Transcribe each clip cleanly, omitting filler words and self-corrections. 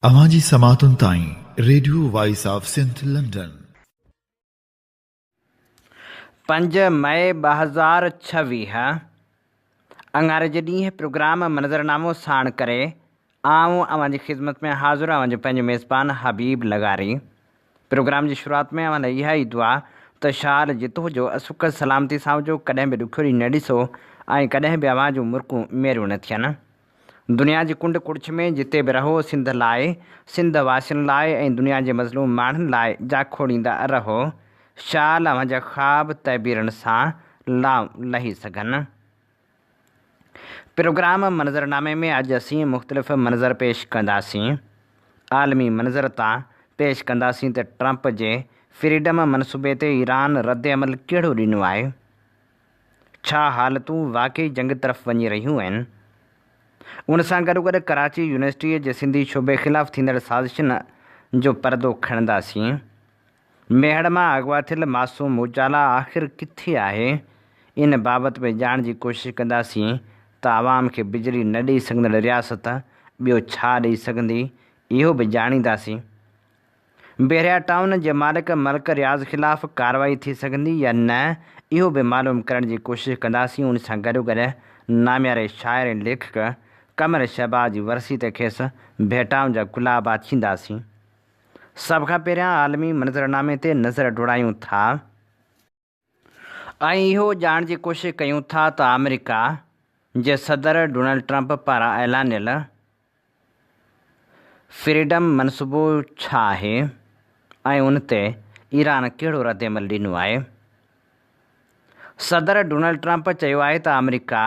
अवांजी समातुन ताईं radio voice of Sindh London 5 मई 2026 अंगारे जे ॾींहुं प्रोग्राम मंज़रनामो साण करे आऊं अवांजी ख़िदमत में हाज़िर आहियां पंहिंजो मेज़बान हबीब लगारी। प्रोग्राम जी शुरूआत में अवां लाइ इहा ई दुआ त शाल जितो हुजो असुख सलामती सां हुजो, कॾहिं बि ॾुखियो ॾींहुं न ॾिसो ऐं कॾहिं बि अवां जूं मुर्कूं मेरियूं न थियनि। दुनिया जी कुंड कुड़िछ में जिते बि रहो सिंध लाइ, सिंध वासियुनि लाइ ऐं दुनिया जे मज़लूम माण्हुनि लाइ जाखोड़ींदा रहो। शाल अवांजा ख़्वाब तइबीरनि सां लही सघनि। प्रोग्राम मंज़रनामे में अॼु असीं मुख़्तलिफ़ मंज़र पेश कंदासीं। आलमी मंज़र तां पेश कंदासीं त ट्रंप जे फ्रीडम मनसूबे ते ईरान रद्द अमल कहिड़ो ॾिनो आहे। छा हालतूं वाक़ई जंग तरफ़ वञी रहियूं आहिनि। उन सां गॾोगॾु कराची यूनिवर्सिटीअ जे सिंधी शोबे ख़िलाफ़ु थींदड़ साज़िशनि जो परदो खणंदासीं। मेहड़ मां अगवा थियल मासूम उजाला आख़िर किथे आहे, इन बाबति बि ॼाण जी कोशिशि कंदासीं त आवाम खे बिजली न ॾेई सघंदड़ रियासत ॿियो छा ॾेई सघंदी, इहो बि ॼाणींदासीं। बेरिया टाउन जे मालिक मलिक रियाज़ ख़िलाफ़ु कार्रवाई थी सघंदी या न, इहो बि मालूम करण जी कोशिशि कंदासीं। उन सां गॾोगॾु नामियारे शाइर ऐं लेखक कमर शहबाज जी वरसी ते खेसि भेटाउनि जा गुलाब छींदासीं। सभ खां पहिरियां आलमी मंज़रनामे ते नज़र डोड़ायूं था ऐं इहो ॼाण जी कोशिशि कयूं था त अमेरिका जे सदर डोनाल्ड ट्रंप पारां ऐलानियल फ्रीडम मनसूबो छा आहे ऐं उन ते ईरान कहिड़ो रद्द अमल ॾिनो आहे। सदर डोनाल्ड ट्रंप चयो आहे त अमेरिका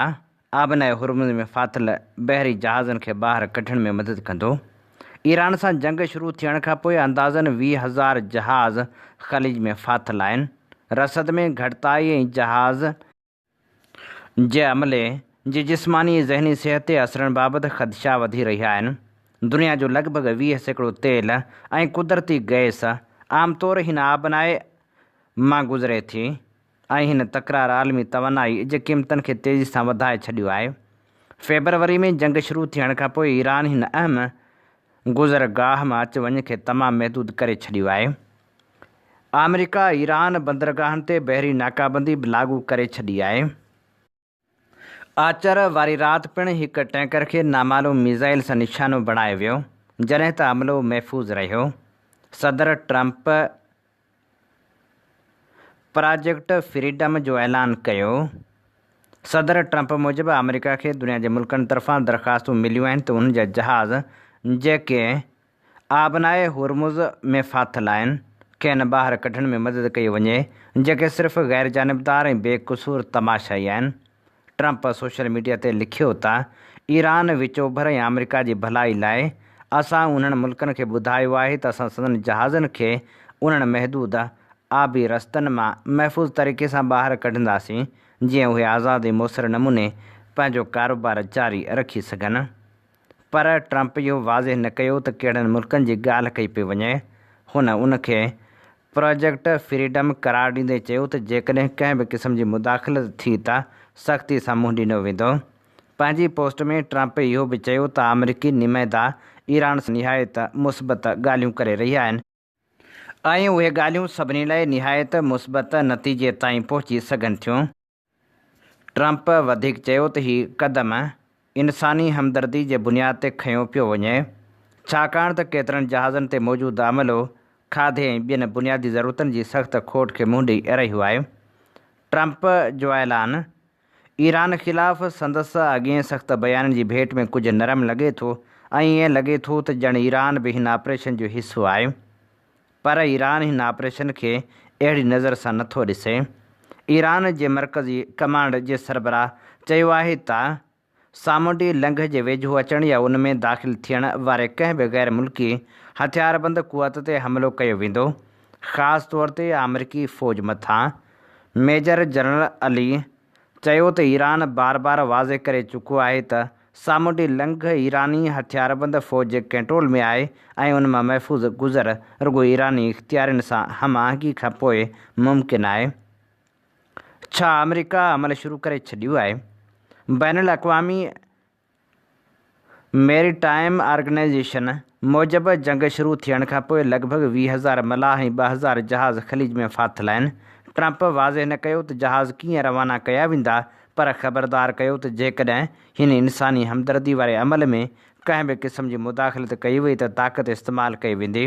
आबनाए हुरमुज़ में फाथल बहरी जहाज़नि खे ॿाहिरि कढण में मदद कंदो। ईरान सां जंग शुरू थियण खां पोइ अंदाज़नि 20,000 जहाज़ ख़लीज में फाथल आहिनि। रसद में घटिताई ऐं जहाज़ जे अमले जी जिस्मानी ऐं ज़हनी सिहत ते असरनि बाबति ख़दशा वधी रहिया आहिनि। दुनिया जो लॻभॻि 20% तेल ऐं कुदरती गैस आमतौर हिन आबनाए मां गुज़रे थी ऐं हिन तकरार आलमी तवानाई जे क़ीमतनि खे तेज़ी सां वधाए छॾियो आहे। फेबरवरी में जंग शुरू थियण खां पोइ ईरान हिन अहम गुज़रगाह मां अच वञ खे तमामु महदूद करे छॾियो आहे। अमेरिका ईरान बंदरगाहनि ते बहरी नाकाबंदी बि लागू करे छॾी आहे। आचर वारी राति पिणु हिकु टैंकर खे नामालूम मिज़ाइल सां निशानो बणायो वियो, जॾहिं त अमलो महफ़ूज़ रहियो। सदर ट्रंप प्रोजेक्ट फ्रीडम जो ऐलान कयो। सदर ट्रंप मूजिबि अमेरिका खे दुनिया जे मुल्कनि तरफ़ां दरख़्वास्तूं मिलियूं आहिनि त उन जा जहाज़ जेके आबनाए हुरमुज़ में फाथल आहिनि खेनि ॿाहिरि कढण में मदद कई वञे, जेके सिर्फ़ु गैर जानिबदार ऐं बेक़सूर तमाशाई आहिनि। ट्रंप सोशल मीडिया ते लिखियो त ईरान विचोभर ऐं अमेरिका जी भलाई लाइ असां उन्हनि मुल्कनि खे ॿुधायो आहे त असां संदनि जहाज़नि खे उन्हनि महदूद आबी रस्तनि मां महफ़ूज़ तरीक़े सां ॿाहिरि कढंदासीं जीअं उहे आज़ाद ऐं मुयसर नमूने पंहिंजो कारोबार जारी रखी सघनि। पर ट्रंप इहो वाज़िह न कयो त कहिड़नि मुल्कनि जी ॻाल्हि कई पई वञे। हुन उनखे प्रोजेक्ट फ्रीडम करार ॾींदे चयो त जेकॾहिं कंहिं बि क़िस्म जी मुदाख़लत थी त सख़्ती सां मुंहुं ॾिनो वेंदो। पंहिंजी पोस्ट में ट्रंप इहो बि चयो त अमरीकी नुमाइंदा ईरान सां निहायत मुस्बत ॻाल्हियूं करे रहिया आहिनि ऐं उहे ॻाल्हियूं सभिनी लाइ निहायत मुस्बत नतीजे ताईं पहुची सघनि थियूं। ट्रंप वधीक चयो त हीउ क़दम इंसानी हमदर्दी जे बुनियाद ते खयों पियो वञे, छाकाणि त केतिरनि जहाज़नि ते मौजूदु अमलो खाधे ऐं ॿियनि बुनियादी ज़रूरतनि जी सख़्त खोट खे मुंहुं ॾेई रहियो आहे। ट्रंप जो ऐलान ईरान ख़िलाफ़ु संदसि अॻिएं सख़्त बयाननि जी भेट में कुझु नरम लॻे थो ऐं ईअं लॻे थो त ॼण ईरान बि हिन ऑपरेशन जो हिसो आहे। पर ईरान हिन ऑपरेशन खे अहिड़ी नज़र सां नथो ॾिसे। ईरान जे मरकज़ी कमांड जे सरबराह चयो आहे त सामूंडी लंघ जे वेझो अचण या उन में दाख़िल थियण वारे कंहिं बि गैर मुल्की हथियारबंद क़ुवत ते हमिलो कयो वेंदो, ख़ासि तौर ते अमरीकी फ़ौज मथां। मेजर जनरल अली चयो त ईरान बार बार वाज़े करे चुको आहे त सामूंडी लंघ ईरानी हथियारबंद फ़ौज जे कंट्रोल में आहे ऐं उन मां महफ़ूज़ गुज़र रुॻो ईरानी इख़्तियारनि सां हम-आहंगी खां पोइ मुमकिन आहे। छा अमेरिका अमल शुरू करे छॾियो आहे? बैनुल अक़वामी मेरी टाइम ऑर्गेनाइजेशन मूजिबि जंग शुरू थियण खां पोइ लॻभॻि 20,000 मलाह ऐं 2,000 जहाज़ ख़लीज में फाथल आहिनि। ट्रंप वाज़े न कयो त जहाज़ कीअं रवाना कया वेंदा, पर ख़बरदार कयो त जेकॾहिं हिन इंसानी हमदर्दी वारे अमल में कंहिं बि क़िस्म जी मुदाख़लत कई वई त ताक़त इस्तेमालु कई वेंदी।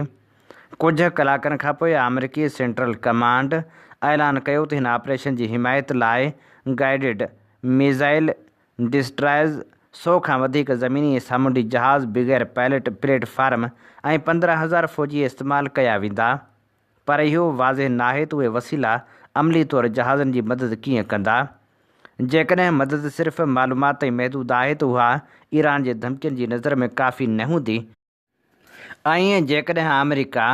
कुझु कलाकनि खां पोइ अमरीकी सेंट्रल कमांड ऐलान कयो त हिन ऑपरेशन जी हिमायत लाइ गाइडेड मिज़ाइल डिस्ट्रॉयर्स 100 खां वधीक ज़मीनी ऐं सामूंडी जहाज़ बग़ैर पायलट प्लेटफार्म ऐं 15,000 फ़ौजी इस्तेमालु कया वेंदा। पर इहो वाज़े नाहे त उहे वसीला अमली तौरु जहाज़नि जी मदद कीअं कंदा। जेकॾहिं मदद सिर्फ़ु मालूमात ताईं महदूद आहे त उहा ईरान जे धमकियुनि जी नज़र में काफ़ी न हूंदी। ऐं जेकॾहिं अमेरिका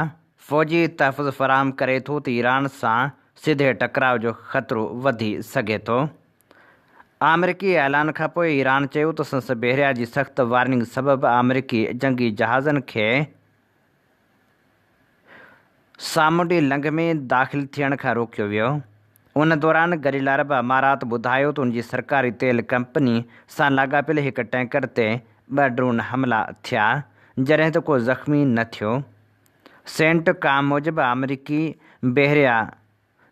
फ़ौजी तहफ़ुज़ फ़राहम करे थो त ईरान सां सिधे टकराव जो ख़तरो वधी सघे थो। अमरीकी ऐलान खां पोइ ईरान चयो त संदसि बहरिया जी सख़्त वार्निंग सबबि अमरीकी जंगी जहाज़नि खे सामूंडी लंघ में दाख़िल थियण खां रोकियो वियो। उन दौरान गॾियल अरब अमारात ॿुधायो त उनजी सरकारी तेल कंपनी सां लाॻापियल हिकु टैंकर ते 2 ड्रोन हमला थिया, जॾहिं त को ज़ख़्मी न थियो। सेंट काम मूजिबि अमरीकी बहरिया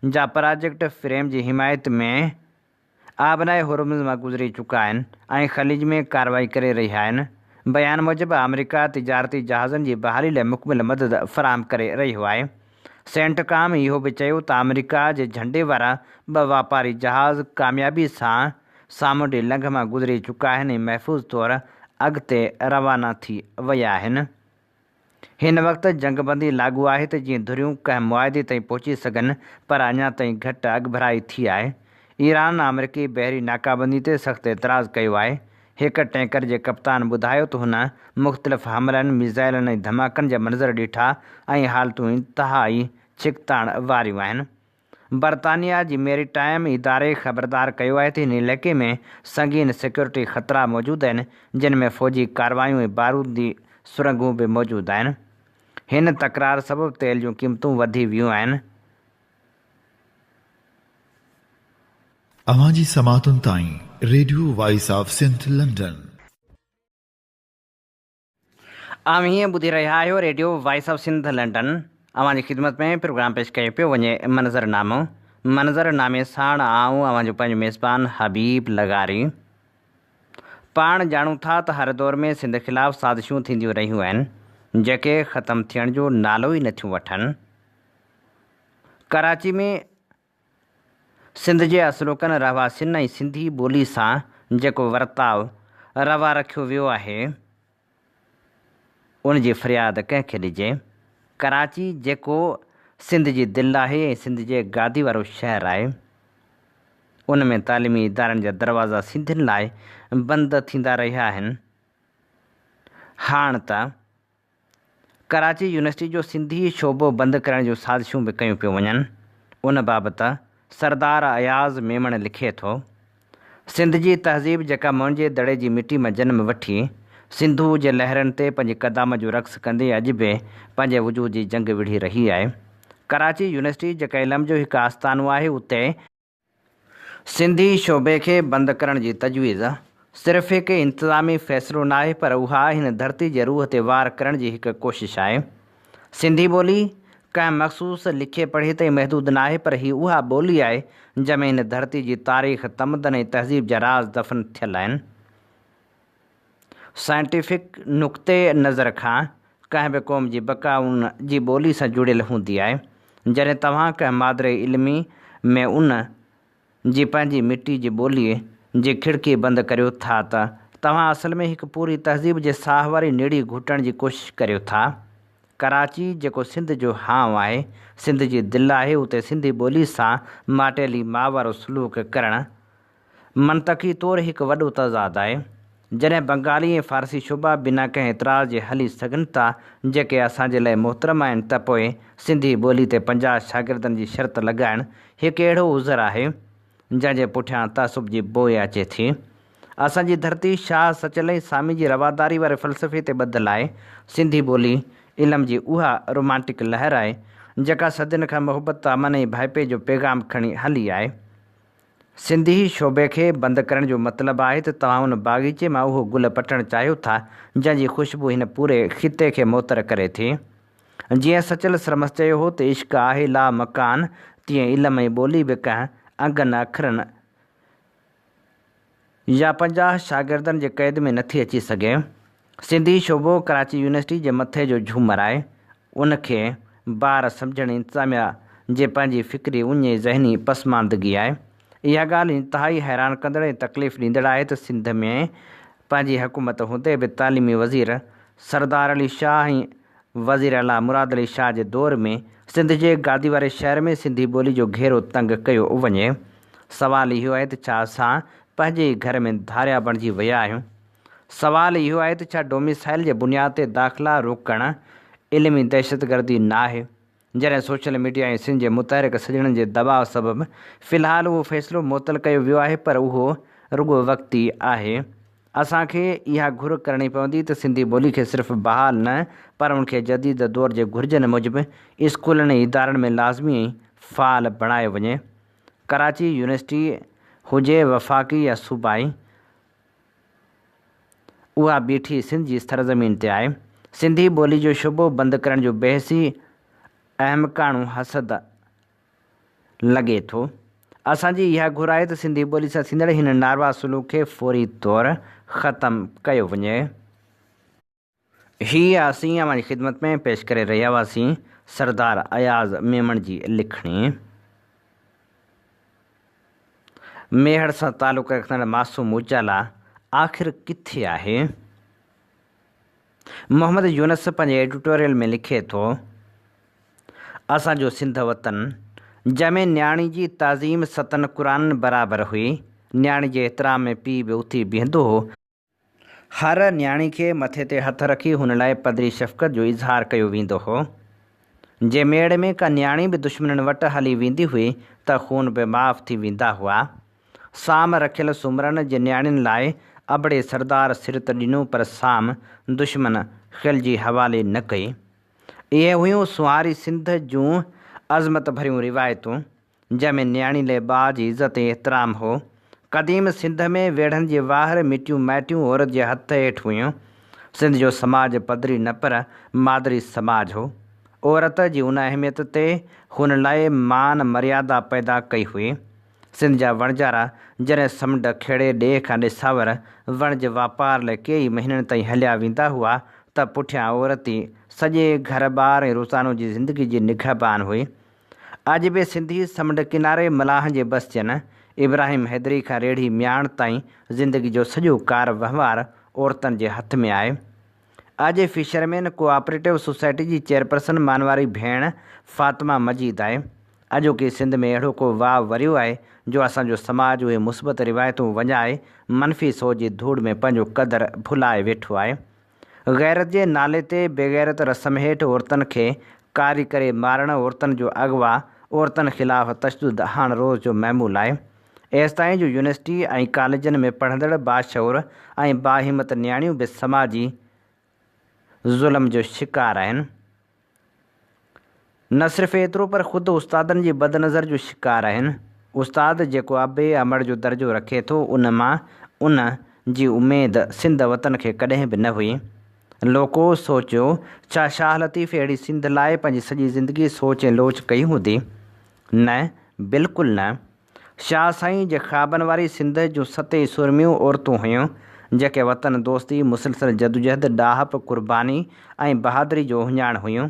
जा प्रोजेक्ट फ्रेम जी हिमायत में आबनाए हुरमुज़ मां गुज़री चुका आहिनि ऐं ख़लीज में कार्रवाई करे रहिया आहिनि। बयान मूजिबि अमेरिका तिजारती जहाज़नि जी बहाली लाइ मुकमिल मदद फ़राहम करे रहियो आहे। सेंट काम इहो बि चयो त अमेरिका जे झंडे वारा 2 वापारी जहाज़ कामयाबी सां सामूंडी लंघ मां गुज़री चुका आहिनि ऐं महफ़ूज़ तौरु अॻिते रवाना थी विया आहिनि। हिन वक़्तु जंगबंदी लागू आहे त जीअं धुरियूं कंहिं मुआदे ताईं पहुची सघनि, पर अञा ताईं घटि अॻिभराई थी आहे। ईरान अमरीकी बहरी नाकाबंदी ते सख़्तु एतिराज़ु कयो आहे। हिकु टैंकर जे कप्तान ॿुधायो त हुन मुख़्तलिफ़ हमलनि, मिज़ाइलनि ऐं धमाकनि जा मंज़र ॾिठा ऐं हालतूं इंतिहाई छिकताण वारियूं आहिनि। बरतानिया जी मेरीटाइम इदारे ख़बरदार कयो आहे त हिन इलाइक़े में संगीन सिक्योरिटी ख़तरा मौजूदु आहिनि, जिन में फ़ौजी कारवायूं ऐं बारूदी सुरंगूं बि मौजूदु आहिनि। हिन तकरार सबबि तेल जूं क़ीमतूं वधी वियूं आहिनि। अवां जी समातुनि ताईं radio voice of Sindh London. हीअं ॿुधी रहिया आहियो radio voice of Sindh London. अवां जी ख़िदमत में प्रोग्राम पेश कयो पियो वञे मंज़रनामो। मंज़रनामे साण आऊं अवां जो पंहिंजो मेज़बान हबीब लगारी। पाण ॼाणूं था त हर दौर में सिंध ख़िलाफ़ साज़िशूं थींदियूं रहियूं आहिनि, जेके ख़तमु थियण जो नालो ई नथियूं वठनि। कराची में सिंध जे असलोकनि रहवासियुनि ऐं सिंधी ॿोली सां जेको वर्ताव रवा रखियो वियो आहे, उन जी फ़रियाद कंहिंखे ॾिजे। कराची जेको सिंध जी दिलि आहे ऐं सिंध जे गादी वारो शहरु आहे, उन में तालीमी इदारनि जा दरवाज़ा सिंधियुनि लाइ बंदि थींदा रहिया आहिनि। हाणे त कराची यूनिवर्सिटी जो सिंधी शोबो बंदि करण जूं साज़िशूं बि कयूं पियूं वञनि। उन बाबति सरदार अयाज़ मेमण लिखे थो, सिंध जी तहज़ीब जेका मुंहिंजे दड़े जी मिटी में जनम वठी सिंधू जे लहरनि ते पंहिंजे क़दाम जो रक़्स कंदे अॼु बि पंहिंजे वजूद जी जंग विढ़ी रही आहे। कराची यूनिवर्सिटी जेका इल्म जो हिकु आस्थानो आहे, उते सिंधी शोबे खे बंदि करण जी तजवीज़ सिर्फ़ु हिकु इंतिज़ामी फ़ैसिलो न आहे, पर उहा हिन धरती जे रूह ते वार करण जी हिकु कोशिशि आहे। सिंधी ॿोली कंहिं मख़सूस लिखे पढ़े ताईं महदूद न आहे, पर हीअ उहा ॿोली आहे जंहिंमें हिन धरती जी तारीख़, तमदन ऐं तहज़ीब जा राज़ दफ़न थियल आहिनि। साइंटिफिक नुक़्ते नज़र खां कंहिं बि क़ौम जी बका उन जी ॿोली सां जुड़ियल हूंदी आहे। जॾहिं तव्हां कंहिं मादरे इल्मी में उन जी पंहिंजी मिटी जी ॿोलीअ जी खिड़की बंदि करियो था, त तव्हां असल में हिकु पूरी तहज़ीब जे साह वारी निड़ी घुटण जी कोशिशि करियो था। कराची जेको सिंध जो हाव आहे, सिंध जी दिलि आहे, उते सिंधी ॿोली सां माटेली माउ वारो सलूक करणु मंतक़ी तौरु हिकु वॾो तज़ाद आहे। जॾहिं बंगाली ऐं फ़ारसी शोबा बिना कंहिं एतिराज़ जे हली सघनि था, जेके असांजे लाइ मोहतरम आहिनि, त पोइ सिंधी ॿोली ते 50 शागिर्दनि जी शर्त लॻाइणु हिकु अहिड़ो उज़र आहे जंहिंजे पुठियां तासुब जी बोइ अचे थी। असांजी धरती शाह सचल ऐं सामी जी रवादारी वारे फ़लसफ़े ते ॿधलु आहे। सिंधी ॿोली इल्म जी उहा रोमांटिक लहर आहे जेका सदियुनि खां मुहबत, अमन ऐं भाइपे जो पैगाम खणी हली आहे। सिंधी शोबे खे बंदि करण जो मतिलबु आहे त तव्हां उन बाग़ीचे मां उहो गुल पटणु चाहियो था जंहिंजी ख़ुशबू हिन पूरे ख़िते खे मुअतरु करे थी। जीअं सचल सरमस चयो हो त इश्क आहे ला मकान, तीअं इल्म ऐं ॿोली बि कंहिं अंगनि अखरनि या 50 शागिर्दनि जे क़ैद में नथी अची सघे। सिंधी शोबो कराची यूनिवर्सिटी जे मथे जो झूमर आहे। उनखे ॿार सम्झणु इंतिज़ामिया जे पंहिंजी फ़िक्री उञे ज़हनी पसमानदगी आहे। इहा ॻाल्हि इंतिहाई हैरान कंदड़ ऐं तकलीफ़ ॾींदड़ आहे त सिंध में पंहिंजी हुकूमत हूंदे बि तालीमी वज़ीर सरदार अली शाह ऐं वज़ीर अला मुराद अली शाह जे दौर में सिंध जे गादी वारे शहर में सिंधी ॿोली जो घेरो तंग कयो वञे। सवालु इहो आहे त छा असां पंहिंजे ई घर में धारिया बणिजी विया आहियूं? सवालु इहो आहे त छा डोमिसाइल जे बुनियाद ते दाख़िला रोकणु इल्मी दहशतगर्दी न आहे? जॾहिं सोशल मीडिया ऐं सिंध जे मुतहरिक सॼणनि जे दबाव सबबि फ़िलहालु उहो फ़ैसिलो मुअतल कयो वियो आहे, पर उहो रुॻो वक़्ती आहे। असांखे इहा घुर करणी पवंदी त सिंधी ॿोली खे सिर्फ़ु बहाल न, पर उनखे जदीद दौर जे घुरिजनि मूजिबि स्कूलनि ऐं इदारनि में लाज़मी ऐं फ़ाल बणायो वञे। कराची यूनिवर्सिटी हुजे वफ़ाक़ी या सूबाई, उहा बीठी सिंध जी सरज़मीन ते आहे। सिंधी ॿोली जो शुबो बंदि करण जो बहसी अहमकाणू हसद लॻे थो। असांजी इहा घुर आहे त सिंधी ॿोली सां थींदड़ हिन नारवा सलूक खे फ़ौरी तौरु ख़तमु कयो वञे। हीअ असीं अव्हांजी ख़िदमत में पेश करे रहिया हुआसीं सरदार अयाज़ मेमण जी लिखणी। मेहड़ सां तालुक़ रखंदड़ मासूम उजाला आख़िर किथे आहे? मोहम्मद यूनस पंहिंजे एडिटोरियल में लिखे थो, असांजो सिंध वतन जंहिंमें न्याणी जी ताज़ीम सतन क़ुरान बराबरि हुई। न्याणी जे एतिराम में पीउ बि उथी बीहंदो हो। हर न्याणी खे मथे ते हथ रखी हुन लाइ पदरी शफ़क़त जो इज़हार कयो वेंदो हो। जे मेड़ में का न्याणी बि दुश्मननि वटि हली वेंदी हुई त खून बि माफ़ थी वेंदा हुआ। साम रखियल सुमरन जे न्याणियुनि लाइ अबड़े सरदार सिरत ॾिनो, पर साम दुश्मन खिलजी हवाले न कई। इहे हुयूं सुहारी सिंध जूं अज़मत भरियूं रिवायतूं, जंहिंमें न्याणी लाइ ॿार जी इज़त ऐं एतिराम हो। क़दीम सिंध में वेढ़नि जे वाहर मिटियूं माइटियूं औरत जे हथ हेठि हुयूं। सिंध जो समाज पदरी न पर मादरी समाज हो। औरत जी उन अहमियत ते हुन लाइ मान मर्यादा पैदा कई हुई। सिंध जा वणजारा जॾहिं समुंड खेड़े ॾे खां ॾिसावर वणज वापार लाइ कई महीननि ताईं हलिया वेंदा हुआ त पुठियां औरत ई सॼे घर ॿार ऐं रोज़ानो जी ज़िंदगी जी निगहबान हुई। अॼु बि सिंधी समुंड किनारे मलाह जे बस्तियुनि इब्राहिम हैदरी खां रेढ़ी म्याण ताईं ज़िंदगी जो सॼो कार वहिंवार औरतुनि जे हथ में आहे। अॼु फिशरमैन कोऑपरेटिव सोसाइटी जी चेयरपर्सन मानवारी भेण फ़ातिमा मजीद आहे। अॼोकी सिंध में अहिड़ो को वाह वरियो आहे जो असांजो समाज उहे मुस्बत रिवायतूं वञाए मनफ़ी सोच जी धूड़ में पंहिंजो क़दुरु भुलाए वेठो आहे। ग़ैरत जे नाले ते बेग़ैरत रस्म हेठि औरतुनि खे कारी करे मारणु, औरतुनि जो अॻवा, औरतुनि ख़िलाफ़ु तशदुद हाणे रोज़ जो महमूल आहे। एसिताईं जो यूनिवर्सिटी ऐं कॉलेजनि में पढ़ंदड़ बाशऊर ऐं बाहिमत न्याणियूं बि समाजी ज़ुल्म जो शिकार आहिनि। न सिर्फ़ु एतिरो पर ख़ुदि उस्तादनि जी बदनज़र जो शिकार आहिनि। उस्ताद जेको अबे अमड़ जो दर्जो रखे थो, उन मां उन जी उमेद सिंध वतन खे कॾहिं बि न हुई। लोको सोचियो, छा शाह लतीफ़ अहिड़ी सिंध लाइ पंहिंजी सॼी ज़िंदगी सोच ऐं लोच कई हूंदी? न, बिल्कुलु न। शाह साईं जे ख़्वाबनि वारी सिंध जूं 7 सुरमियूं औरतूं हुयूं जेके वतन दोस्ती, मुसलसल जदोजहद, ॾाहप, क़ुर्बानी ऐं बहादुरी जो हुञाण हुयूं।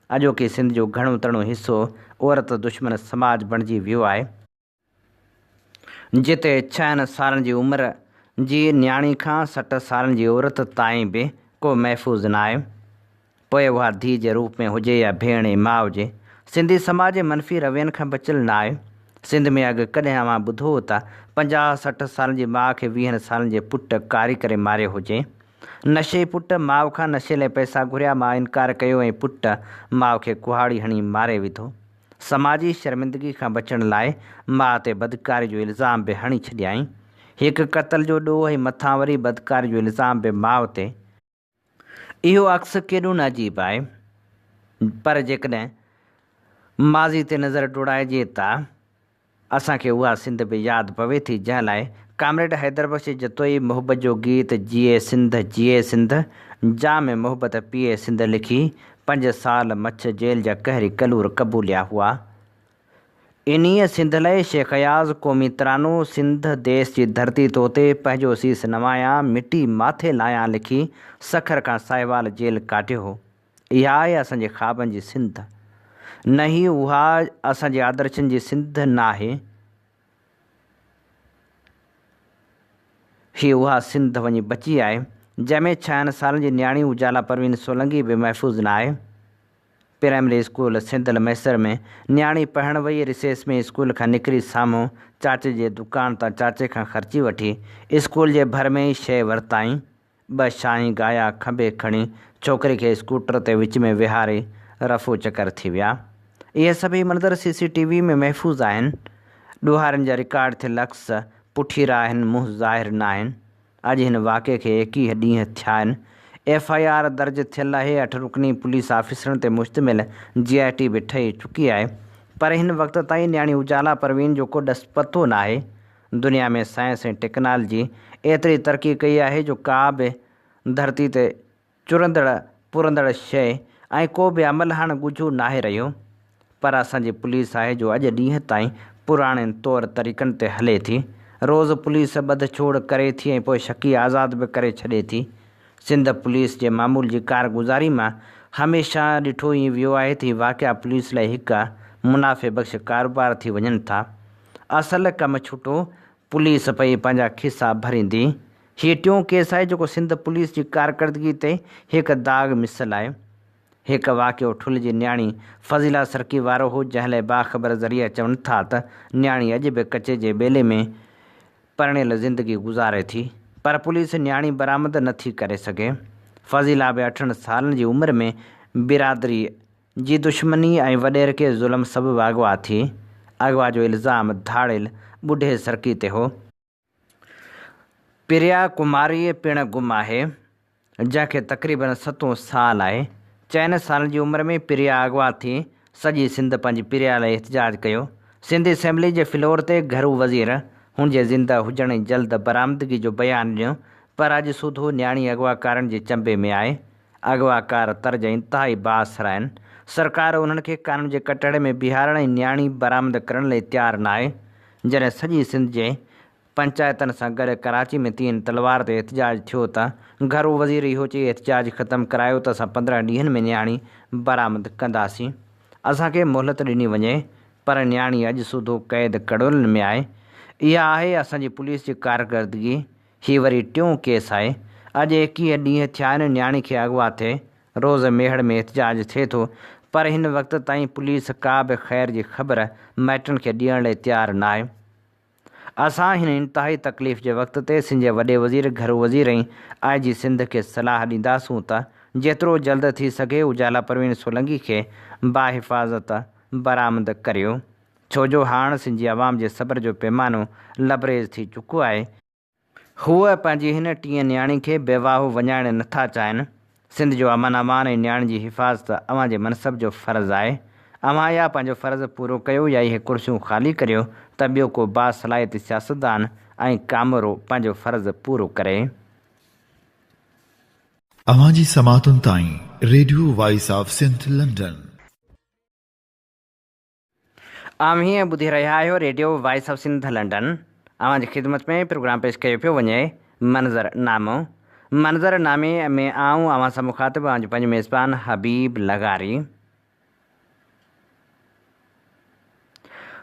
अॼोकी सिंध जो घणो तणो हिसो औरत दुश्मन समाज बणिजी वियो आहे, जिते 6 सालनि जी उमिरि जी न्याणी खां 60 सालनि जी औरत ताईं बि को महफ़ूज़ न आहे, पोइ उहा धीउ जे रूप में हुजे या भेण ऐं माउ हुजे। सिंधी समाज जे मनफ़ी रवैयनि खां बचियलु न आहे। सिंध में अॻु कॾहिं अव्हां ॿुधो हो त 50-60 सालनि जी माउ खे 20 सालनि जे पुटु कारी करे मारियो हुजे? नशे पुटु माउ खां नशे लाइ पैसा घुरिया, मां इनकार कयो ऐं पुटु माउ खे कुहाड़ी हणी मारे विधो। समाजी शर्मिंदगी खां बचण लाइ माउ ते बदकारी जो इल्ज़ाम बि हणी छॾियईं। हिकु क़त्ल जो ॾोह ऐं मथां वरी बदकारी जो इल्ज़ाम बि माउ ते। इहो अक्स केॾो न अजीब आहे, पर जेकॾहिं माज़ी ते नज़र डोड़ाइजे त असांखे उहा सिंध बि यादि पवे थी, जंहिं लाइ कामरेड हैदर बख़्श जतोई मोहबत जो गीत जिए सिंध जाम मोहबत पिए सिंध लिखी 5 साल मछ जेल जा कहरी कलूर क़बूलिया हुआ। इन्हीअ सिंध लाइ शेख अयाज़ क़ौमी तरानो सिंध देश जी धरती तोते पंहिंजो सीस नवायां मिटी माथे लायां लिखी सखर खां साहिवाल जेल काटियो हो। इहा आहे असांजे ख़्वाबनि जी सिंध, न ही उहा असांजे आदर्शनि जी सिंध न आहे। ही उहा सिंध वञी बची आहे जंहिंमें 6 सालनि जी न्याणी उजाला परवीन सोलंकी बि महफ़ूज़ न आहे। प्राइमरी स्कूल सिंधल मैसर में न्याणी पढ़ण वई रिसेस में स्कूल खां निकिरी साम्हूं चाचे जे दुकान तां चाचे खां ख़र्ची वठी स्कूल जे भर में ई शइ वरिताईं। 2 शाही गाया खंभे खणी छोकिरे खे स्कूटर ते विच में विहारे रफ़ो चकर थी विया। इहे सभई मंज़र CCTV में महफ़ूज़ आहिनि। ॾुहारनि जा रिकॉर्ड थियल अक्स पुठीरा आहिनि, मुंहुं ज़ाहिर न आहिनि। अॼु हिन वाक़े खे 21 ॾींहं थिया आहिनि। FIR दर्ज थियल आहे। 8 रुकनी पुलिस ऑफिसरनि ते मुश्तमिल GIT बि ठही चुकी आहे, पर हिन वक़्त ताईं न्याणी उजाला परवीन जो को ॾस पतो न आहे। दुनिया में साइंस ऐं टेक्नोलॉजी एतिरी तरक़ी कई आहे जो का बि धरती ते चुरंदड़ पुरंदड़ शइ ऐं को बि अमल हाणे ॻुझो नाहे रहियो। पर असांजी पुलिस आहे जो अॼु ॾींहं ताईं पुराणनि तौर तरीक़नि ते हले थी। रोज़ु पुलिस ॿध छोड़ करे थी ऐं पोइ शकी आज़ादु बि करे छॾे थी। सिंध पुलिस जे मामूल जी कारगुज़ारी मां हमेशह ॾिठो ई वियो आहे त वाक़िया पुलिस लाइ हिकु मुनाफ़े बख़्श कारोबार थी वञनि था। असल कमु छुटो पुलिस पई पंहिंजा खिसा भरींदी। हीउ टियों केस आहे जेको सिंध पुलिस जी कारकर्दगी ते हिकु दाग़ मिसल आहे। हिकु वाक़ियो ठुल जी न्याणी फज़ीला सरकी वारो हो, जंहिं लाइ बाख़बर ज़रिया चवनि था त न्याणी अॼु बि कचे जे ॿेले में परिणियल ज़िंदगी गुज़ारे थी, पर पुलिस न्याणी बरामद नथी करे सघे। फज़ीला बि 8 सालनि जी उमिरि में बिरादरी जी दुश्मनी ऐं वॾेर खे ज़ुल्म सबबि अगवा थी। अगवा जो इल्ज़ाम धाड़ियल ॿुढे सरकी ते हो। प्रिया कुमारी पिणु गुम आहे, जंहिंखे तक़रीबन 7 साल आहे। 4 सालनि जी उमिरि में प्रिया अगवा थी। सॼी सिंध पंहिंजी प्रिया लाइ एहतजाज कयो। सिंध असेंबली जे फ्लोर ते घरू वज़ीर हुन जे ज़िंदा हुजण जी जल्द बरामदगी जो बयानु ॾिनो, पर अॼु सूधो न्याणी अगवाकारनि जे चंबे में आहे। अगवाकार तर्ज इंतिहाई बासर आहिनि। सरकार उन्हनि खे कानून जे कटड़े में बीहारण ऐं न्याणी बरामद करण लाइ तयारु न आहे। जॾहिं सॼी सिंध जे पंचायतनि सां गॾु कराची में 3 तलवार ते एहतजाज थियो त घरू वज़ीर इहो चई एहतजाज ख़तमु करायो त असां 15 ॾींहंनि में न्याणी बरामद कंदासीं। असांखे मोहलत ॾिनी वञे, पर न्याणी अॼु सूधो क़ैद कड़ोलनि में आहे। इहा आहे असांजी पुलिस जी कारकर्दगी। हीउ वरी टियों केस आहे। अॼु 21 ॾींहं थिया आहिनि न्याणी खे अगवा थिए। रोज़ मेहड़ में एहतजाज थिए थो, पर हिन वक़्त ताईं पुलिस का बि ख़ैर जी ख़बर माइटनि खे ॾियण लाइ तयारु न आहे। असां हिन इंतिहाई तकलीफ़ जे वक़्त ते सिंध जे वॾे वज़ीर घरू वज़ीर ऐं IG सिंध खे सलाह ॾींदासूं त जेतिरो जल्द थी सघे उजाला परवीन सोलंकी खे बाहिफ़ाज़त बरामद करियो, छो जो हाणे सिंध जी आवाम जे सब्र जो पैमानो लबरेज़ थी चुको आहे। हूअ पंहिंजी हिन टीं न्याणी खे बेवाहु वञाइण नथा चाहिनि। सिंध जो अमन अमान ऐं न्याणी जी हिफ़ाज़त अव्हां जे मनसब जो फ़र्ज़ु आहे। अव्हां या पंहिंजो फ़र्ज़ु पूरो कयो या इहे कुर्सियूं ख़ाली करियो त ॿियो को बासलाहियत सियासतदान ऐं कामरो पंहिंजो फ़र्ज़ु पूरो करे। अव्हां जी समातुनि ताईं radio voice of Sindh London. हीअं ॿुधी रहिया आहियो radio voice of Sindh London. अव्हां जी ख़िदमत में प्रोग्राम पेश कयो पियो वञे मंज़रनामो। मंज़रनामे में आऊं अव्हां सां मुख़ातिबु आहियां पंहिंजो मेज़बान हबीब लगारी।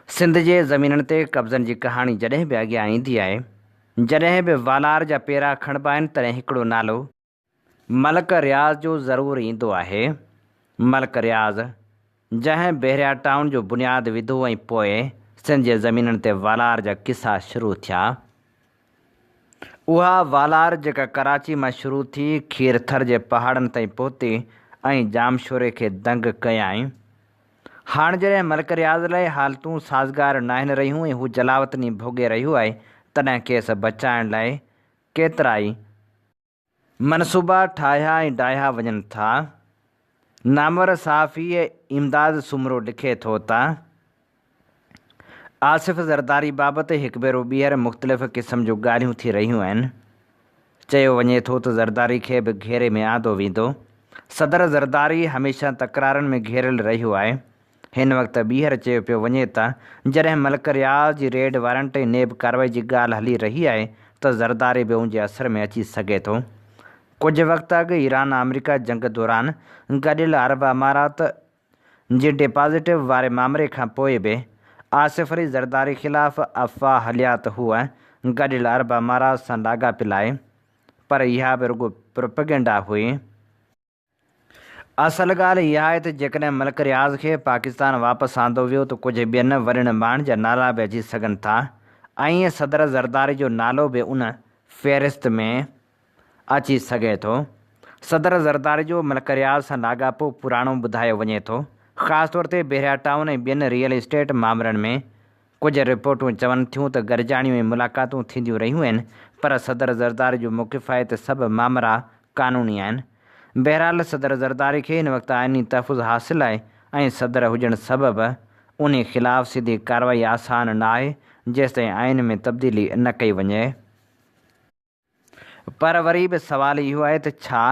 सिंध जे ज़मीननि ते कब्ज़नि जी कहाणी जॾहिं बि अॻियां ईंदी आहे, जॾहिं बि वालार जा पेरा खणिबा आहिनि, तॾहिं हिकिड़ो नालो मलक रियाज़ जो ज़रूरु ईंदो आहे। मलक रियाज़ जंहिं बहरिया टाउन जो बुनियादु विधो ऐं पोइ सिंध जे ज़मीननि ते वालार जा किसा शुरू थिया। उहा वालार जेका कराची मां शुरू थी खीरथर जे पहाड़नि ताईं पहुती ऐं जामशोरे खे दंग कयाईं। हाणे जॾहिं मलक रियाज़ लाइ हालतूं साज़गार न आहिनि रहियूं ऐं हू जलावतनी भोॻे रहियो आहे, तॾहिं खेसि बचाइण लाइ केतिरा ई मनसूबा ठाहिया ऐं डाहिया वञनि था। नामवर सहाफ़ी इमदाद सुमरो लिखे थो त आसिफ़ ज़रदारी बाबति हिकु भेरो ॿीहर मुख़्तलिफ़ क़िस्म जूं ॻाल्हियूं थी रहियूं आहिनि। चयो वञे थो त ज़रदारी खे बि घेरे में आंदो वेंदो। सदर ज़रदारी हमेशह तकरारनि में घेरियल रहियो आहे। हिन वक़्तु ॿीहर चयो पियो वञे त जॾहिं मलिक रियाज़ जी रेड वारंट ऐं नेब कार्रवाई जी ॻाल्हि हली रही आहे त ज़रदारी बि उन जे असर में अची सघे थो। कुझु वक़्तु अॻु ईरान अमेरिका जंग दौरान गॾियल अरब अमारात जे डिपॉज़िटिव वारे मामले खां पोइ बि आसिफ़ अली ज़रदारी ख़िलाफ़ु अफ़वाह हलिया त हूअ गॾियल अरब अमारात सां लाॻापियल आहे, पर इहा बि रुॻो प्रोपेगेंडा हुई। असल ॻाल्हि इहा आहे त जेकॾहिं मलिक रियाज़ खे पाकिस्तान वापसि आंदो वियो त कुझु ॿियनि वॾनि माण्हुनि जा नाला बि अची सघनि था ऐं सदर ज़रदारी जो नालो बि उन फ़हिरिस्त में अची सघे थो। सदर ज़रदारी जो मलिक रियाज़ सां लाॻापो पुराणो ॿुधायो वञे थो, ख़ासि तौर ते बेरिया टाउन ऐं ॿियनि रियल इस्टेट मामलनि में। कुझु रिपोर्टूं चवनि थियूं त गॾिजाणियूं ऐं मुलाक़ातूं थींदियूं रहियूं आहिनि, पर सदर ज़रदारी जो मौक़िफ़ आहे त सभु मामला क़ानूनी आहिनि। बहरहाल सदर ज़रदारी खे हिन वक़्तु आइनी तहफ़ुज़ हासिलु आहे ऐं सदर हुजण सबबि उन ख़िलाफ़ु सिधी कार्रवाई आसान न आहे जेसिताईं आइन में तब्दीली न कई वञे। पर वरी बि सुवालु इहो आहे त छा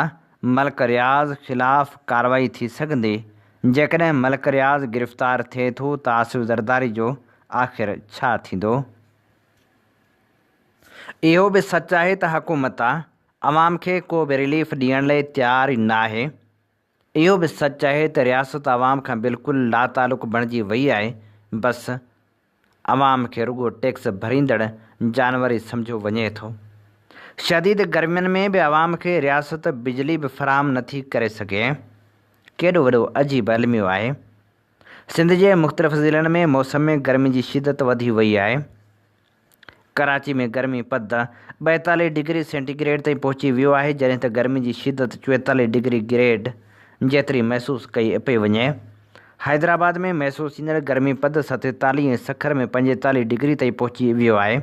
मलिक रियाज़ ख़िलाफ़ु कार्रवाई थी सघंदी? जेकॾहिं मलिक रियाज़ गिरफ़्तार थिए थो त आसिफ़ ज़रदारी जो आख़िर छा थींदो? इहो बि सच आहे त हुकूमत अवाम खे को बि रिलीफ ॾियण लाइ तयारु न आहे। इहो बि सच आहे त रियासत अवाम खां बिल्कुलु लातालुक़ बणिजी वई आहे। बसि अवाम खे रुॻो टैक्स भरींदड़ जानवर ई सम्झो वञे थो। शदीद गर्मियुनि में बि अवाम खे रियासत बिजली बि फ़राहम नथी करे सघे। केॾो वॾो अजीब अलमियो आहे। सिंध जे मुख़्तलिफ़ ज़िलनि में मौसम में गर्मी जी शिदत वधी वई आहे। कराची में गर्मी पद 42 डिग्री सेंटीग्रेड ताईं पहुची वियो आहे, जॾहिं त गर्मी जी शिदत 44 डिग्री ग्रेड जेतिरी महसूसु कई पई वञे। हैदराबाद में महसूसु थींदड़ गर्मी पद 47 ऐं सखर में 45 डिग्री ताईं पहुची वियो आहे।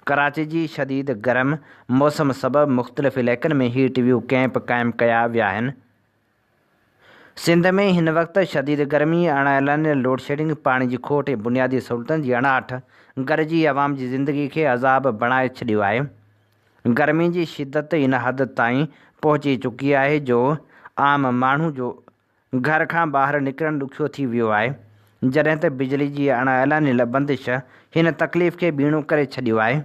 कराची जी शदीद गरम मौसम सबबि मुख़्तलिफ़ इलाइक़नि में हीट व्यू कैंप क़ाइमु कया विया आहिनि। सिंध में हिन वक़्तु शदीद गर्मी, अणएलानियल लोड शेडिंग, पाणी जी खोट ऐं बुनियादी सहूलियतुनि जी अणाहठ गॾिजी अवाम जी ज़िंदगी खे अज़ाब बणाए छॾियो आहे। गर्मी जी शिदत इन हद ताईं पहुची चुकी आहे जो आम माण्हू जो घर खां ॿाहिरि निकिरणु ॾुखियो थी वियो आहे, जॾहिं त बिजली जी अणएलानियल बंदिश हिन तकलीफ़ खे ॿीणो करे छॾियो आहे।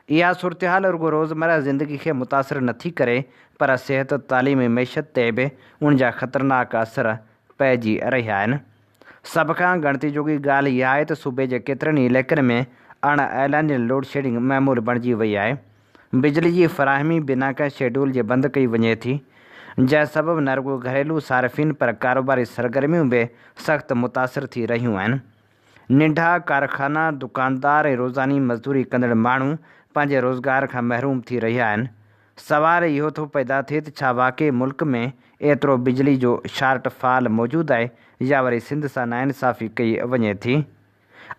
इहा सूरतहाल रुॻो रोज़मर्रा ज़िंदगी खे मुतासिर नथी करे, पर सिहत, तालीम ऐं मैशत ते बि उन जा ख़तरनाक असर पइजी रहिया आहिनि। सभ खां ॻणती जोॻी ॻाल्हि इहा आहे त सूबे जे केतिरनि ई इलाइक़नि में अणएलानियल लोड शेडिंग मइमूल बणिजी वई आहे। बिजली जी फ़राहमी बिना कंहिं शेड्यूल जे बंदि कई वञे थी, जंहिं सबबि न रुॻो घरेलू सारिफ़ीन पर कारोबारी सरगर्मियूं बि सख़्तु मुतासिर थी रहियूं आहिनि। नंढा कारखाना, दुकानदार ऐं रोज़ानी मज़दूरी कंदड़ माण्हू पंहिंजे रोज़गार खां महरूम थी रहिया आहिनि। सवाल इहो थो पैदा थिए त छा वाक़ई मुल्क में एतिरो बिजली जो शार्टफॉल मौजूदु आहे या वरी सिंध सां नाइंसाफ़ी कई वञे थी?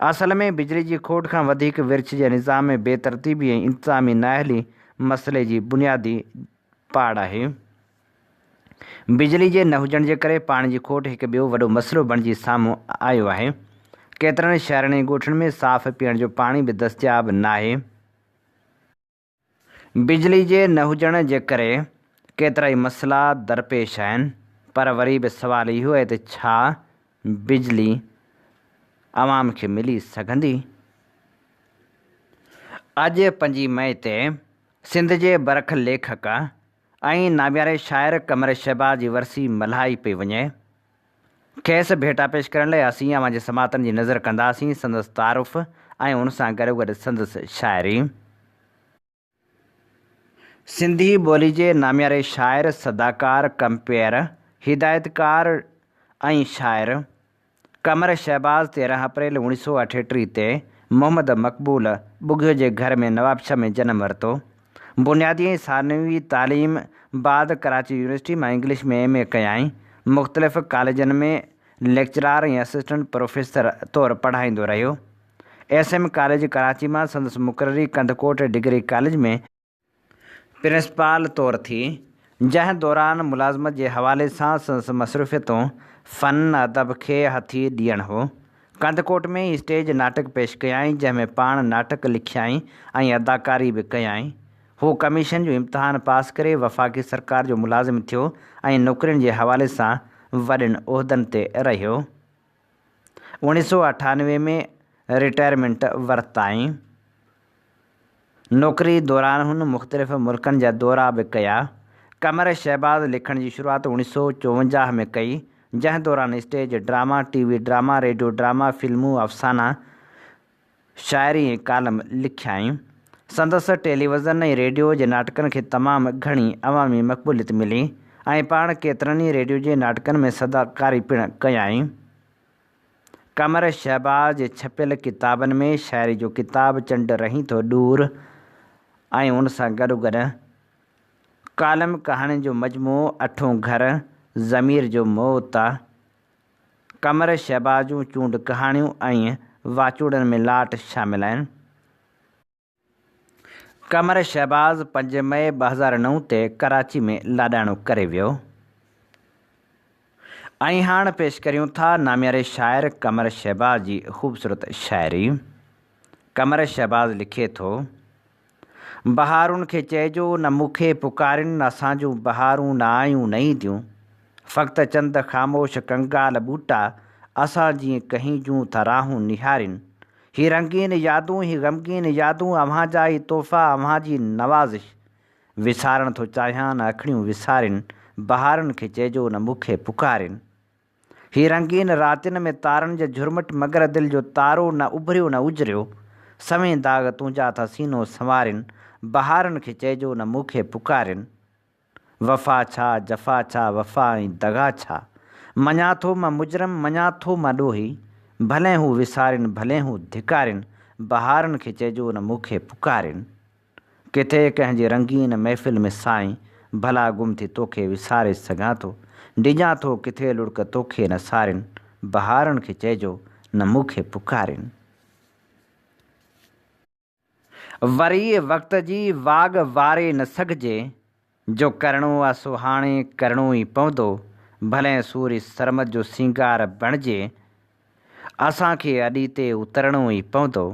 असल में बिजली जी खोट खां वधीक विर्छ जे निज़ाम में बेतरतीबी ऐं इंतिज़ामी नाअहली मसइले जी बुनियादी पाड़ आहे। बिजली जे न हुजण जे करे पाणी जी खोट हिकु ॿियो वॾो मसइलो बणिजी साम्हूं आयो आहे। केतिरनि शहरनि ऐं ॻोठनि में साफ़ पीअण जो पाणी बि दस्तियाब न आहे। बिजली जे न हुजण जे करे केतिरा ई मसइला दरपेश आहिनि, पर वरी बि सुवालु इहो आहे त छा बिजली अवाम खे मिली सघंदी? अॼु 5 मई ते सिंध जे बरख लेखक ऐं नाम्यारे शाइर कमर शहबाज़ जी वरसी मल्हाई पई वञे। खेसि भेटा पेश करण लाइ असीं अवां जे समातनि जी नज़र कंदासीं संदसि तारुफ़ ऐं उन सां गॾोगॾु संदसि शाइरी। सिंधी ॿोली जे नाम्यारे शाइर, सदाकार, कंपेयर, हिदायतकार ऐं शाइर कमर शहबाज़ 13 अप्रैल 1938 ते मोहम्मद मक़बूल ॿुघियो जे घर में नवाबशाह में जनमु वरितो। बुनियादी ऐं सानवी तालीम बाद कराची यूनिवर्सिटी मां इंग्लिश में MA कयाईं। मुख़्तलिफ़ कॉलेजनि में लेक्चरार ऐं असिस्टेंट प्रोफेसर तौरु पढ़ाईंदो रहियो। SM कॉलेज कराची मां संदसि मुक़ररी कंदकोट डिग्री कॉलेज में प्रिंसिपाल तौरु थी, जंहिं दौरान मुलाज़मत जे हवाले सां संदसि मसरूफ़ियतूं फ़न अदब खे हथी ॾियणु हो। कंदकोट में स्टेज नाटक पेश कयाई, जंहिंमें पाण नाटक लिखियाई ऐं अदाकारी बि कयाई। हू कमीशन जो इम्तिहान पास करे वफ़ाक़ी सरकार जो मुलाज़िम थियो ऐं नौकरियुनि जे हवाले सां वॾनि उहिदनि ते रहियो। 1998 में रिटायरमेंट वरिताई। नौकरी दौरान हुन मुख़्तलिफ़ मुल्कनि जा दौरा बि कया। कमर शहबाज़ लिखण जी शुरूआति 1954 में कई, जंहिं दौरान stage drama, TV drama, radio drama, फिल्मूं, अफ़साना, शाइरी ऐं कालम लिखियाई। संदसि टेलीविज़न ऐं रेडियो जे नाटकनि खे तमामु घणी अवामी मक़बूलियत मिली ऐं पाण केतिरनि ई रेडियो जे नाटकनि में सदाकारी पिणु कयाई। कमर शहबाज़ जे छपियल किताबनि में शाइरी जो किताब चंड रही थो दूर ऐं उन सां गॾोगॾु कालम कहाणियुनि जो मजमूओ अठों घर, ज़मीर जो मौत, कमर शहबाज़ जूं चूंड कहाणियूं ऐं वाचूड़नि में लाट शामिल आहिनि। कमर शहबाज़ 5 मई 2009 ते कराची में लाॾाणो करे वियो। ऐं हाणे पेश करियूं था नामियारे शाइर कमर शहबाज़ जी ख़ूबसूरत शाइरी। कमर शहबाज़ लिखे थो, बहारुनि खे चइजो न मूंखे पुकारिन, असां जूं बहारूं न आयूं न ईंदियूं, फ़क़्ति चंद ख़ामोश कंगाल ॿूटा, असां जीअं कहीं जूं था राहूं निहारिन। ही रंगीन यादूं, ही ग़मगीन यादूं, अव्हां जा ही तोहफ़ा, अव्हां जी नवाज़िश, विसारण थो चाहियां न अखियूं विसारिन, बहारुनि खे चइजो न मूंखे पुकारिन। ही रंगीन रातियुनि में तारनि जो झुरमुट, मगर दिलि जो तारो न उभरियो न उजरियो, सवें दाग़ तुंहिंजा था सीनो संवारिन, बहारुनि खे चइजो न मूंखे पुकारिन। वफ़ा छा, जफ़ा छा, वफ़ा ऐं दगा छा, मञा थो मां मुजरम, मञा थो मां ॾोही, भले हू विसारिन, भले हू धिकारिन, बहारुनि खे चइजो न मूंखे पुकारिन। किथे कंहिंजी रंगीन महफ़िल में साईं, भला गुम थी तोखे विसारे सघां थो, डिॼां थो किथे लुड़क तोखे न सारिन, बहारुनि खे चइजो न मूंखे पुकारिन। वरी वक़्त जी वाग वारे न सघिजे, जो करिणो आहे सो हाणे करिणो ई पवंदो, भले सूरी सरमद जो सींगार बणिजे, असांखे अॾी ते उतरणो ई पवंदो।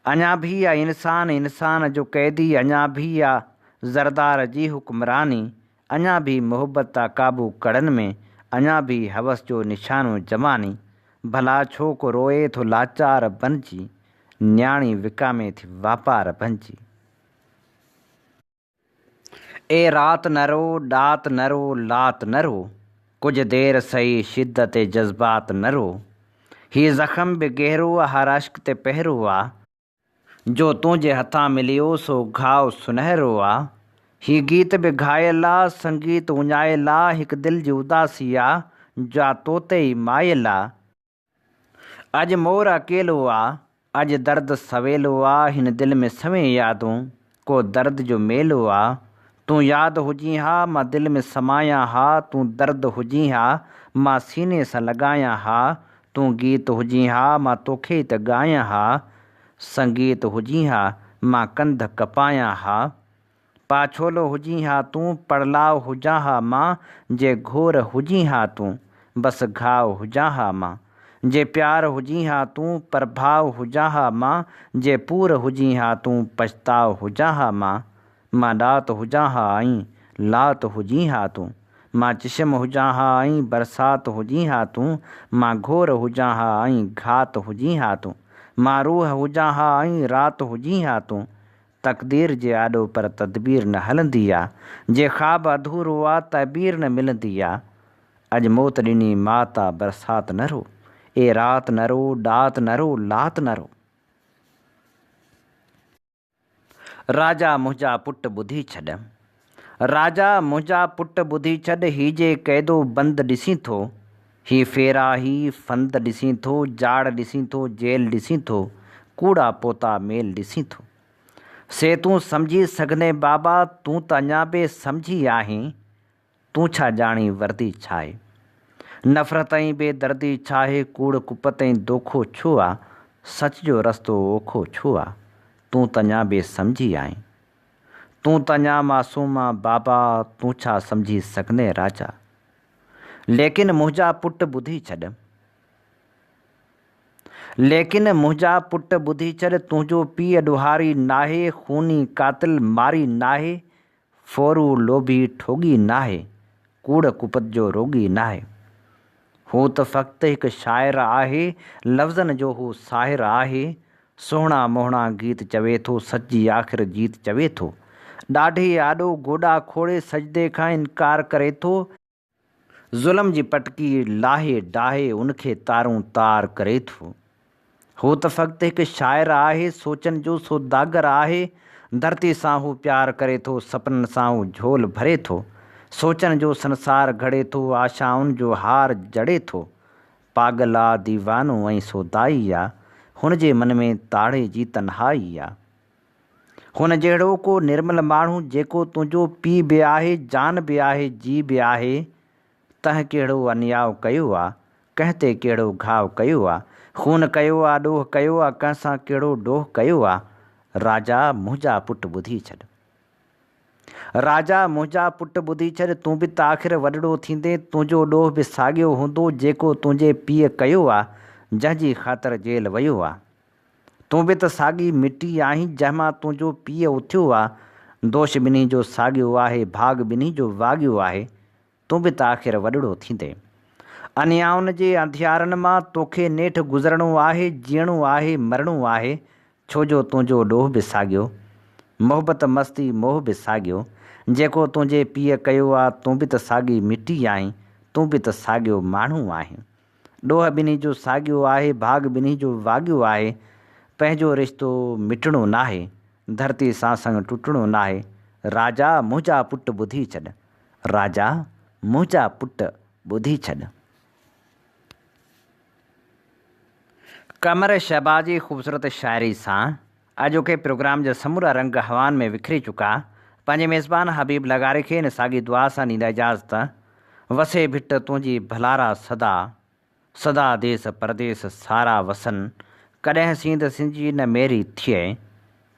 अञा बि आहे इंसान, इंसान जो क़ैदी, अञा बि आहे ज़रदार जी हुक्मरानी, अञा बि मुहबत आहे क़ाबू कड़नि में, अञा बि हवस जो निशानो जवानी, भला छो को रोए थो लाचार बणिजी, न्याणी विकामे थी वापार बणिजी। ए रात न रो, ॾात न रो, लात न रो, कुझु देरि सही शिद्दत जज़्बात न रो, हीउ ज़ख़्म बि गहरो आहे, हर अश्क ते पहिरो आहे, जो तुंहिंजे हथां मिलियो सो घाव सुनहरो आहे, हीउ गीत बि घायल आहे, संगीत उञायल आहे, हिकु दिलि जी उदासी आहे, जा तोते ई मायल आहे, अॼु मोर अकेलो आहे, अॼु दर्द सवेलो आहे, हिन दिलि में सवें यादूं, को दर्द जो मेलो आहे, तूं यादि हुजी हा मां दिलि में समायां हा, तूं दर्द हुजी हा मां सीने सां लॻायां हा, तूं गीत हुजी हा मां तोखे त ॻायां हा, संगीत हुजी हा मां कंध कपायां हा, पाछोलो हुजी हा तूं, पड़लाव हुजां हा मां, जे घोर हुजी हा तूं, बसि घाव हुजां हा मां, जे प्यार हुजी हा तूं, प्रभाव हुजां हा मां, जे पूर हुजी हा तूं, पछताव हुजां हा मां ॾात हुजां हा ऐं लात हुजी हा तूं, मां चिशम हुजां हा ऐं बरसाति हुजी हा तूं, मां घोर हुजां हा ऐं घात हुजी हा तूं, मां रूह हुजां हा ऐं राति हुजी हा तूं, तक़दीर जे आॾो पर तदबीर न हलंदी आहे, जे ख़्वाब अधूरो आहे तबीर न मिलंदी आहे, अॼु मौत ॾिनी माता बरसाति न रो, ए रात न रो, ॾात न रो, लात न रो। राजा मुंहिंजा पुट ॿुधी छॾ, राजा मुंहिंजा पुट ॿुधी छॾ, ही जे क़ैदो बंदि ॾिसी थो, ही फेरा ही फंद ॾिसी थो, जाड़ ॾिसी थो, जेल ॾिसी थो, कूड़ा पोता मेल ॾिसी थो, से तूं सम्झी सघंदे बाबा, तूं त अञा बि सम्झी आहीं, तूं छा ॼाणी वर्दी छा आहे, नफ़रत ऐं बेदर्दी छा आहे, कूड़ कुपत ऐं दोखो छो आहे, सच जो रस्तो ओखो छो आहे, तूं त अञा बि सम्झी आहीं, तूं त अञा मासूम आहे बाबा, तूं छा सम्झी सघंदे राजा, लेकिन मुंहिंजा पुट ॿुधी छॾ, लेकिन मुंहिंजा पुट ॿुधी छॾ, तुंहिंजो पीउ ॾुहारी नाहे, खूनी कातिल मारी नाहे, फोरू लोभी ठोगी नाहे, कूड़ कुपत जो रोगी नाहे। हू त फ़क़्ति हिकु शाइर आहे, लफ़्ज़नि जो हू साहिर आहे। सुहिणा मोहिणा गीत चवे थो, सची आख़िर जीत चवे थो। ॾाढे आॾो गोॾा खोड़े सजदे खां इनकार करे थो। ज़ुल्म जी पटकी लाहे डाहे उनखे तारूं तार करे थो। हू त फ़क़्ति हिकु शाइर आहे, सोचनि जो सौदागर आहे। धरती सां हू प्यार करे थो, सपननि सां हू झोल भरे थो। सोचनि जो संसार घड़े थो, आशाउनि जो हार जड़े थो। पागल आहे दीवानो ऐं सौदाई आहे, हुन जे मन में ताड़े जी तन्हाई आहे। हुन जहिड़ो को निर्मल माण्हू जेको तुंहिंजो पीउ बि आहे, जान बि आहे, जी बि आहे। तंहिं कहिड़ो अन्याउ कयो आहे, कंहिं ते कहिड़ो घाव कयो आहे, खून कयो आहे, ॾोह कयो आहे, कंहिं सां कहिड़ो ॾोह कयो आहे। राजा मुंहिंजा पुट ॿुधी छॾ, राजा मुंहिंजा पुट ॿुधी छॾ, तूं बि त आख़िर वॾड़ो थींदे तुंहिंजो ॾोह बि साॻियो हूंदो जेको तुंहिंजे पीउ कयो आहे, जंहिंजी ख़ातिर जेल वियो आहे। तूं बि त साॻी मिटी आहीं जंहिंमां तुंहिंजो पीउ उथियो आहे। दोष ॿिन्ही जो साॻियो आहे, भाग ॿिन्ही जो वाॻियो आहे। तूं बि त आख़िर वॾड़ो थींदे। अन्याउनि जे अंधियारनि मां तोखे नेठि गुज़रणो आहे, जीअणो आहे, मरणो आहे, छो जो तुंहिंजो ॾोह बि साॻियो, मोहबत मस्ती मोह बि साॻियो। जेको तुंहिंजे पीउ कयो आहे, तूं बि त साॻी मिटी आहीं, तूं बि त साॻियो माण्हू आहीं। ॾोह ॿिन्ही जो साॻियो आहे, भाग ॿिन्ही जो वाॻियो आहे। पंहिंजो रिश्तो मिटणो नाहे, धरती सां संग टुटणो नाहे। राजा मुंहिंजा पुट ॿुधी छॾ, राजा मुंहिंजा पुट ॿुधी छॾ। कमर शहबाज जी ख़ूबसूरत शाइरी सां अॼोके प्रोग्राम जा समूरा रंग हवान में विखरी चुका। पंहिंजे मेज़बान हबीब लगारे खे इन साॻी दुआ सां ॾींदा इजाज़त। वसे भिट तुंहिंजी भलारा सदा, सदा देस परदेस सारा वसन। कॾहिं सींद सिंजी न मेरी थिए,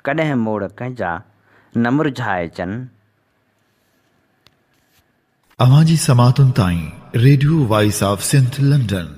कॾहिं मोड़ कंहिंजा न मुरझाए चन। अवां जी समातुनि ताईं radio voice of Sindh London